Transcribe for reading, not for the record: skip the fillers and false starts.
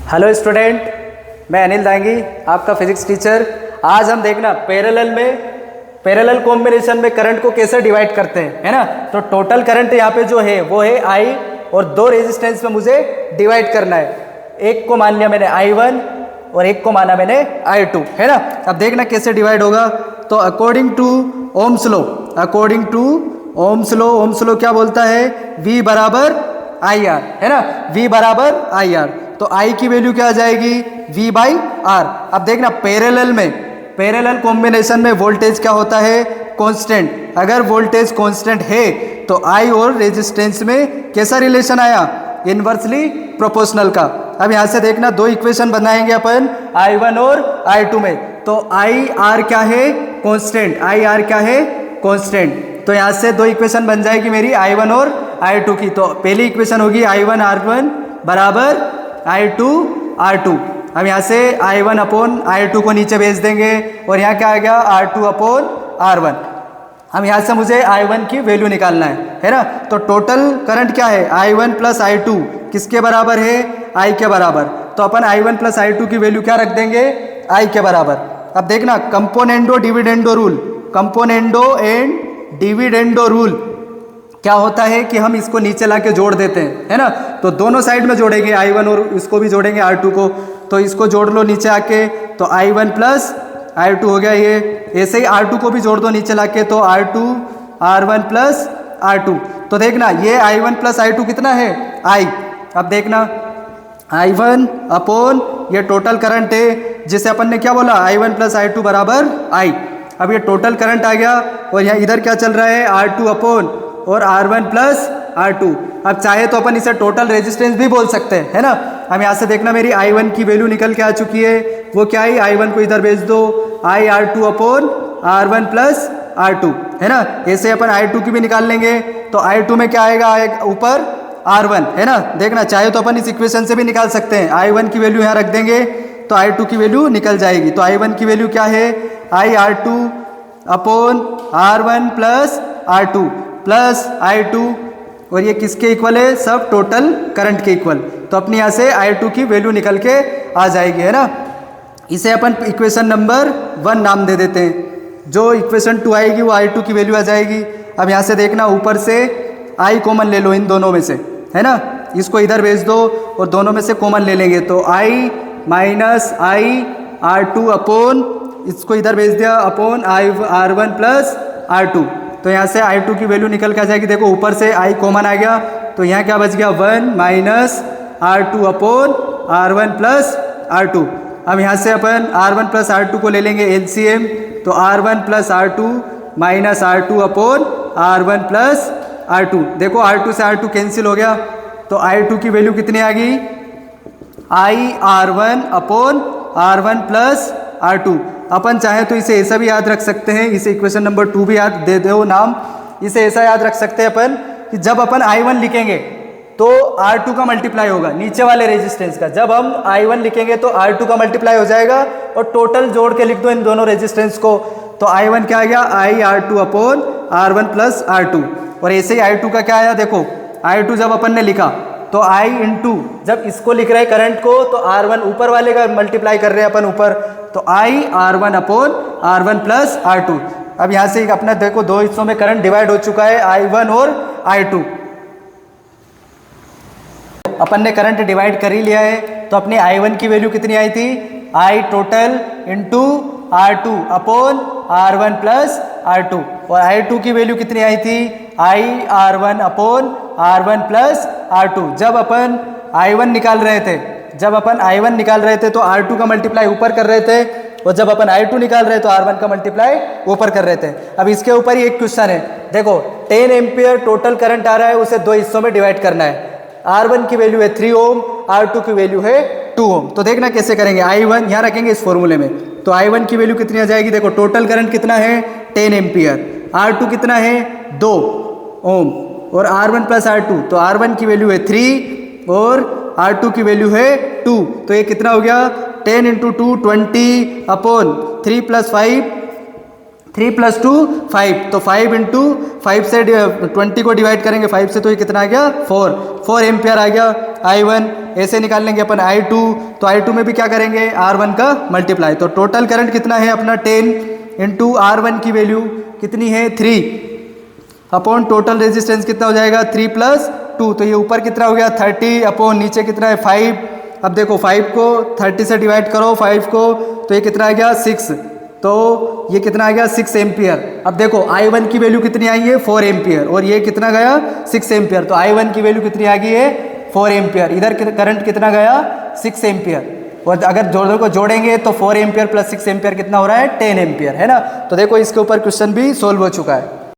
Hello student, मैं अनिल दांगी, आपका physics teacher. आज हम देखना पैरेलल कॉम्बिनेशन में करंट को कैसे डिवाइड करते हैं, है ना। तो टोटल करंट यहाँ पे जो है वो है I और दो रेजिस्टेंस में मुझे डिवाइड करना है। एक को मान लिया मैंने I1 और एक को माना मैंने I2, है ना। अब देखना कैसे डिवाइड होगा। तो अकॉर्डिंग टू ओम्स लॉ क्या बोलता है, V बराबर IR, है ना। V बराबर IR, तो I की वैल्यू क्या आ जाएगी, V बाई R। अब देखना पैरेलल कॉम्बिनेशन में वोल्टेज क्या होता है, कांस्टेंट। अगर वोल्टेज कांस्टेंट है तो I और रेजिस्टेंस में कैसा रिलेशन आया, इनवर्सली प्रोपोर्शनल का। अब यहाँ से देखना दो इक्वेशन बनाएंगे अपन I1 और I2 में। तो IR क्या है, कांस्टेंट। IR क्या है, कांस्टेंट। तो यहाँ से दो इक्वेशन बन जाएगी मेरी I1 और I2 की। तो पहली इक्वेशन होगी I1 R1 बराबर I2 R2। हम यहाँ से I1 अपॉन I2 को नीचे भेज देंगे और यहाँ क्या आ गया, R2 अपॉन R1। हम यहाँ से मुझे I1 की वैल्यू निकालना है ना। तो टोटल करंट क्या है, I1 प्लस I2 किसके बराबर है, I के बराबर। तो अपन I1 प्लस I2 की वैल्यू क्या रख देंगे, I के बराबर। अब देखना कंपोनेंडो एंड डिविडेंडो रूल क्या होता है कि हम इसको नीचे लाके जोड़ देते हैं, है ना। तो दोनों साइड में जोड़ेंगे, I1 और इसको भी जोड़ेंगे R2 को। तो इसको जोड़ लो नीचे आके, तो I1 प्लस I2 हो गया ये। ऐसे ही R2 को भी जोड़ दो नीचे लाके, तो R2 R1 प्लस R2। तो देखना ये I1 प्लस I2 कितना है, I। अब देखना I1 अपॉन ये टोटल करंट है जिसे अपन ने क्या बोला, I1 प्लस I2 बराबर I। अब ये टोटल करंट आ गया और यहाँ इधर क्या चल रहा है, R2 अपॉन और R1 प्लस R2। अब चाहे तो अपन इसे टोटल रेजिस्टेंस भी बोल सकते हैं, है ना। हम यहाँ से देखना मेरी I1 की वैल्यू निकल के आ चुकी है। वो क्या है, I1 को इधर भेज दो, I R2 upon R1 plus R2, है ना। ऐसे अपन I2 की भी निकाल लेंगे। तो I2 में क्या आएगा, ऊपर R1, है ना। देखना चाहे तो अपन इस इक्वेशन से भी निकाल सकते हैं। I1 की वैल्यू यहाँ रख देंगे तो I2 की वैल्यू निकल जाएगी। तो I1 की वैल्यू क्या है, I R2 upon R1 plus R2 plus I2, और ये किसके इक्वल है, सब टोटल करंट के इक्वल। तो अपनी यहाँ से I2 की वैल्यू निकल के आ जाएगी, है ना। इसे अपन इक्वेशन नंबर 1 नाम दे देते हैं। जो इक्वेशन 2 आएगी वो I2 की वैल्यू आ जाएगी। अब यहाँ से देखना ऊपर से I कॉमन ले लो इन दोनों में से, है ना। इसको इधर भेज दो और दोनों में से कॉमन ले लेंगे। तो I minus I R2 upon, इसको इधर भेज दिया, अपॉन R1 प्लस R2। तो यहाँ से I2 की वैल्यू निकल के आ जाएगी। देखो ऊपर से I कॉमन आ गया, तो यहाँ क्या बच गया, 1 minus R2 upon R1 plus R2। अब यहाँ से अपन R1 प्लस R2 को ले लेंगे LCM। तो R1 plus R2 minus R2 upon R1 plus R2। देखो R2 से R2 कैंसिल हो गया, तो I2 की वैल्यू कितनी आ गई, I R1 upon R1 plus R2। अपन चाहे तो इसे ऐसा भी याद रख सकते हैं, इसे इक्वेशन नंबर 2 भी याद दे दो नाम। इसे ऐसा याद रख सकते हैं अपन कि जब अपन I1 लिखेंगे तो R2 का मल्टीप्लाई होगा नीचे वाले रेजिस्टेंस का। जब हम I1 लिखेंगे तो R2 का मल्टीप्लाई हो जाएगा और टोटल जोड़ के लिख दो इन दोनों रेजिस्टेंस को। तो I1 क्या आ गया, I R2 upon R1 plus R2। और ऐसे ही I2 का क्या आया, देखो I2 जब अपन ने लिखा तो I इंटू, जब इसको लिख रहे हैं करंट को तो R1 ऊपर वाले का मल्टीप्लाई कर रहे हैं अपन ऊपर, तो I R1 upon R1 plus R2। अब यहाँ से अपना देखो दो हिस्सों में करंट डिवाइड हो चुका है, I1 और I2। अपन ने करंट डिवाइड कर ही लिया है। तो अपनी I1 की वैल्यू कितनी आई थी, I total into R2 upon R1 plus R2। और I2 की वैल्यू कितनी आई थी, I R1 upon R1 plus R2। जब अपन I1 निकाल रहे थे तो R2 का मल्टीप्लाई ऊपर कर रहे थे, और जब अपन I2 निकाल रहे तो R1 का मल्टीप्लाई ऊपर कर रहे थे। अब इसके ऊपर ही एक क्वेश्चन है, देखो 10 एम्पियर टोटल करंट आ रहा है, उसे दो हिस्सों में डिवाइड करना है। R1 की वैल्यू है 3 ओम, R2 की वैल्यू है 2 ओम। तो देखना कैसे करेंगे, I1 यहाँ रखेंगे इस फॉर्मूले में। तो I1 की वैल्यू कितनी आ जाएगी, देखो टोटल करंट कितना है 10 एम्पियर, R2 कितना है 2 ओम, और R1 प्लस R2। तो R1 की वैल्यू है 3 और R2 की वैल्यू है 2। तो ये कितना हो गया, 10 इंटू 2 20 अपॉन 3 प्लस 5, 3 प्लस 2 5। तो 5 इंटू 5 से 20 को डिवाइड करेंगे 5 से, तो ये कितना आ गया 4 एम्पियर आ गया। I1, ऐसे निकाल लेंगे अपन I2, तो I2 में भी क्या करेंगे R1 का मल्टीप्लाई। तो टोटल करंट कितना है अपना 10 इंटू R1 की वैल्यू कितनी है 3 अपॉन टोटल रेजिस्टेंस कितना हो जाएगा 3 + 2, तो ये ऊपर कितना हो गया 30 अपॉन नीचे कितना है 5। अब देखो 5 को 30 से डिवाइड करो 5 को, तो ये कितना आ गया 6, तो ये कितना आ गया 6 एम्पियर। अब देखो I1 की वैल्यू कितनी आई है 4 एम्पियर और ये कितना गया 6 एम्पियर, तो I1 की वैल्यू कितनी आ गई है 4 एम्पियर। इधर करंट कितना गया 6 एम्पियर, और अगर दोनों को जोड़ेंगे तो 4 एम्पियर + 6 एम्पियर कितना हो रहा है 10 एम्पियर, है ना। तो देखो इसके ऊपर क्वेश्चन भी सोल्व हो चुका है।